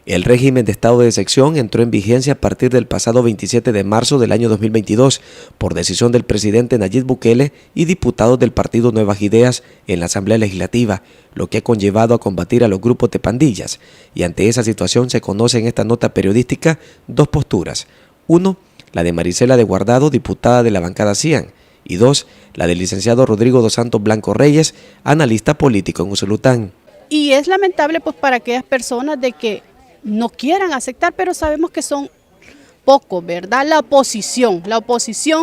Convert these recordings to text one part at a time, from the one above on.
El régimen de estado de excepción entró en vigencia a partir del pasado 27 de marzo del año 2022 por decisión del presidente Nayib Bukele y diputados del partido Nuevas Ideas en la Asamblea Legislativa, lo que ha conllevado a combatir a los grupos de pandillas. Y ante esa situación se conoce en esta nota periodística dos posturas. Uno, la de Marisela de Guardado, diputada de la bancada CIAN, y dos, la del licenciado Rodrigo dos Santos Blanco Reyes, analista político en Usulután. Y es lamentable pues para aquellas personas de que no quieran aceptar, pero sabemos que son pocos, ¿verdad? La oposición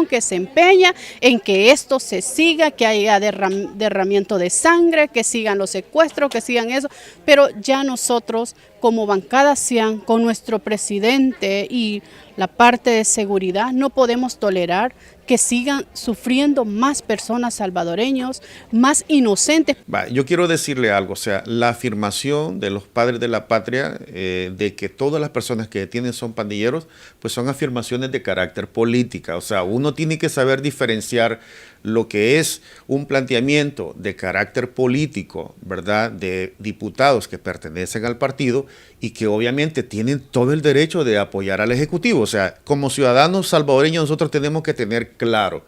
que se empeña en que esto se siga, que haya derramamiento de sangre, que sigan los secuestros, que sigan eso, pero ya nosotros como bancada CIAN, con nuestro presidente y la parte de seguridad, no podemos tolerar que sigan sufriendo más personas salvadoreños, más inocentes. Yo quiero decirle algo, o sea, la afirmación de los padres de la patria de que todas las personas que detienen son pandilleros, pues son afirmaciones de carácter política. O sea, uno tiene que saber diferenciar lo que es un planteamiento de carácter político, ¿verdad?, de diputados que pertenecen al partido y que obviamente tienen todo el derecho de apoyar al Ejecutivo. O sea, como ciudadanos salvadoreños nosotros tenemos que tener claro,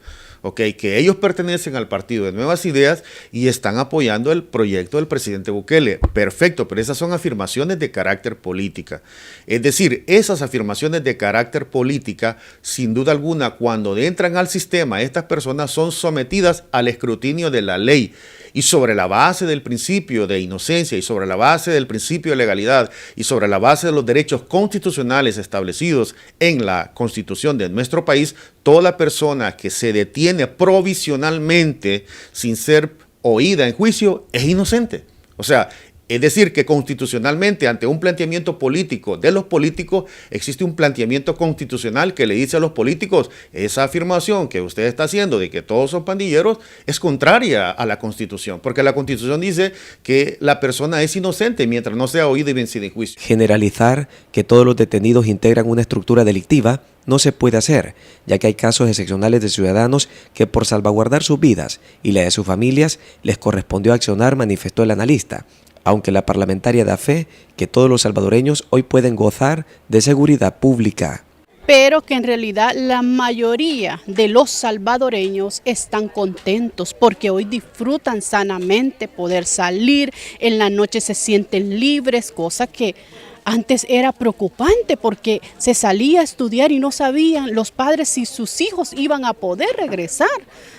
que ellos pertenecen al partido de Nuevas Ideas y están apoyando el proyecto del presidente Bukele. Perfecto, pero esas son afirmaciones de carácter política. Es decir, esas afirmaciones de carácter política, sin duda alguna, cuando entran al sistema, estas personas son sometidas al escrutinio de la ley. Y sobre la base del principio de inocencia y sobre la base del principio de legalidad y sobre la base de los derechos constitucionales establecidos en la Constitución de nuestro país, toda persona que se detiene provisionalmente sin ser oída en juicio es inocente. O sea, es decir, que constitucionalmente, ante un planteamiento político de los políticos, existe un planteamiento constitucional que le dice a los políticos, esa afirmación que usted está haciendo de que todos son pandilleros es contraria a la Constitución, porque la Constitución dice que la persona es inocente mientras no sea oída y vencida en juicio. Generalizar que todos los detenidos integran una estructura delictiva no se puede hacer, ya que hay casos excepcionales de ciudadanos que por salvaguardar sus vidas y la de sus familias les correspondió accionar, manifestó el analista. Aunque la parlamentaria da fe que todos los salvadoreños hoy pueden gozar de seguridad pública. Pero que en realidad la mayoría de los salvadoreños están contentos porque hoy disfrutan sanamente poder salir, en la noche se sienten libres, cosa que antes era preocupante porque se salía a estudiar y no sabían los padres si sus hijos iban a poder regresar.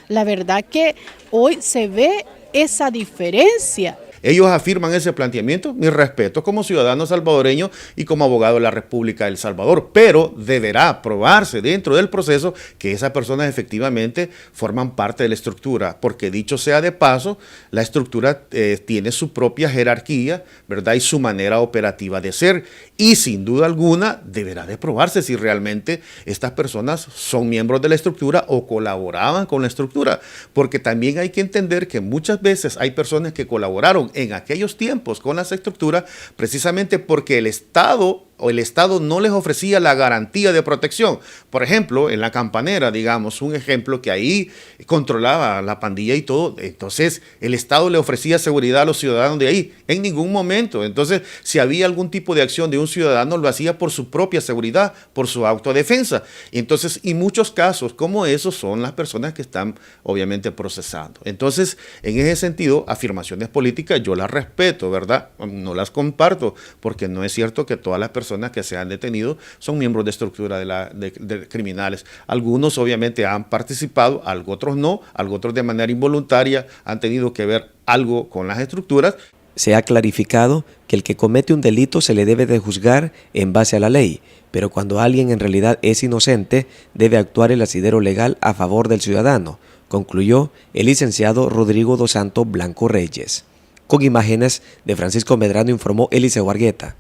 La verdad que hoy se ve esa diferencia. Ellos afirman ese planteamiento, mi respeto como ciudadano salvadoreño y como abogado de la República del Salvador, pero deberá probarse dentro del proceso que esas personas efectivamente forman parte de la estructura, porque dicho sea de paso, la estructura tiene su propia jerarquía, ¿verdad?, y su manera operativa de ser, y sin duda alguna deberá de probarse si realmente estas personas son miembros de la estructura o colaboraban con la estructura, porque también hay que entender que muchas veces hay personas que colaboraron en aquellos tiempos con las estructuras precisamente porque el Estado no les ofrecía la garantía de protección. Por ejemplo, en la Campanera, digamos, un ejemplo que ahí controlaba la pandilla y todo, entonces el Estado le ofrecía seguridad a los ciudadanos de ahí, en ningún momento. Entonces, si había algún tipo de acción de un ciudadano, lo hacía por su propia seguridad, por su autodefensa. Entonces, y muchos casos como esos son las personas que están obviamente procesando. Entonces, en ese sentido, afirmaciones políticas yo las respeto, ¿verdad? No las comparto, porque no es cierto que todas las personas que se han detenido son miembros de estructura de criminales. Algunos obviamente han participado, algo otros no, algo otros de manera involuntaria han tenido que ver algo con las estructuras. Se ha clarificado que el que comete un delito se le debe de juzgar en base a la ley, pero cuando alguien en realidad es inocente, debe actuar el asidero legal a favor del ciudadano, concluyó el licenciado Rodrigo dos Santos Blanco Reyes. Con imágenes de Francisco Medrano informó Eliseo Argueta.